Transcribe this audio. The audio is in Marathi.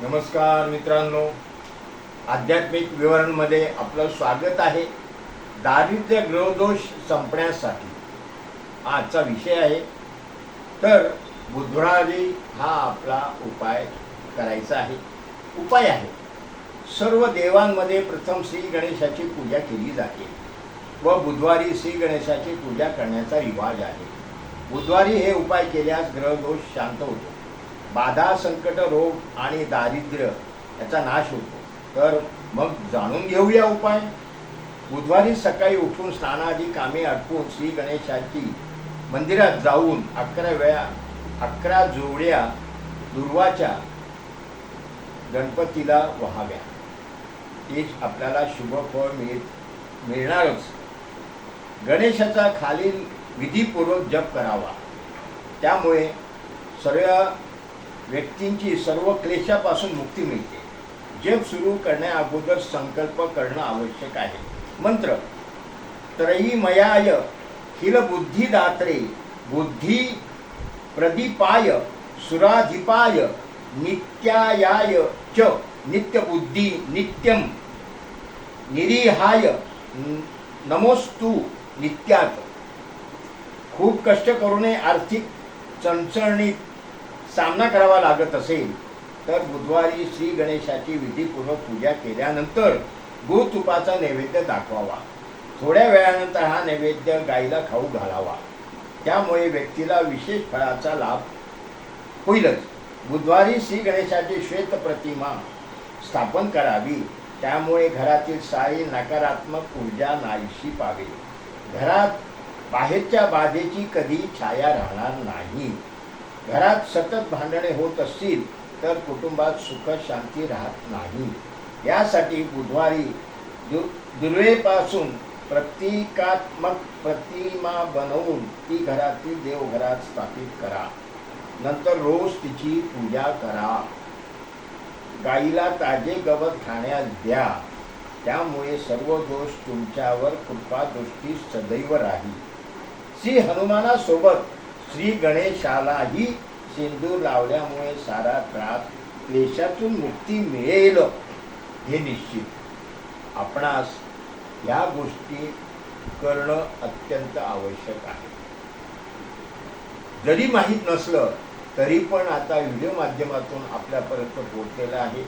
नमस्कार मित्रांनो, आध्यात्मिक विवरणमध्ये आपलं स्वागत आहे। दारिद्र्य ग्रहदोष संपण्यासाठी आजचा विषय आहे। तर बुधवारी हा आपला उपाय करायचा आहे। उपाय आहे, सर्व देवांमध्ये प्रथम श्री गणेशाची पूजा केली जाते व बुधवारी श्री गणेशाची पूजा करण्याचा रिवाज आहे। बुधवारी हे उपाय केल्यास ग्रहदोष शांत होतो, बाधा संकट रोग आणि दारिद्र्य याचा नाश होतो। तर मग जाणून घेऊया उपाय। बुधवारी सकाळी उठून स्नानादी कामे आटपून श्री गणेशाची मंदिरात जाऊन 11 जोड्या दुर्वाच्या गणपतीला वाहाव्या। तेच आपल्याला शुभ फळ मिळणारच। गणेशाचा खालील विधीपूर्वक जप करावा, त्यामुळे सर्व व्यक्तींची सर्व क्लेशापासून मुक्ती मिळते। जप सुरू करण्या अगोदर संकल्प करणं आवश्यक आहे। मंत्र: त्रयीमयाय खिल बुद्धिदात्रे बुद्धी प्रदीपाय सुराधिपाय नित्यायाय च नित्यबुद्धी नित्यम निरीहाय नमोस्तु नित्यात। खूप कष्ट करूनही आर्थिक चणचणीत सामना करावा लागत असेल तर बुधवारी श्री गणेशाची विधीपूर्वक पूजा केल्यानंतर गूळ तुपाचा नैवेद्य दाखवावा। थोड्या वेळानंतर हा नैवेद्य गाईला खाऊ घालावा, त्यामुळे व्यक्तीला विशेष फळाचा लाभ होईलच। बुधवारी श्री गणेशाची श्वेत प्रतिमा स्थापन करावी, त्यामुळे घरातील सारी नकारात्मक ऊर्जा नाहीशी पावेल। घरात बाहेरच्या बाधेची कधी छाया राहणार नाही। घरात सतत भांडणे होत असतील तर कुटुंबात सुख शांती राहत नाही। यासाठी बुधवारी दुर्वेपासून प्रतीकात्मक प्रतिमा बनवून ती घरातील देवघरात स्थापित करा। नंतर रोज तिची पूजा करा। गाईला ताजे गवत खाण्यास द्या, त्यामुळे सर्व दोष तुमच्यावर कृपा दृष्टी सदैव राहील। श्री हनुमानासोबत श्री गणेशालाही सिंदूर लावल्यामुळे सारा त्रास क्लेशातून मुक्ती मिळेल हे निश्चित। आपणास या गोष्टी करणं अत्यंत आवश्यक आहे। जरी माहीत नसलं तरी पण आता व्हिडिओ माध्यमातून आपल्यापर्यंत पोहोचलेलं आहे।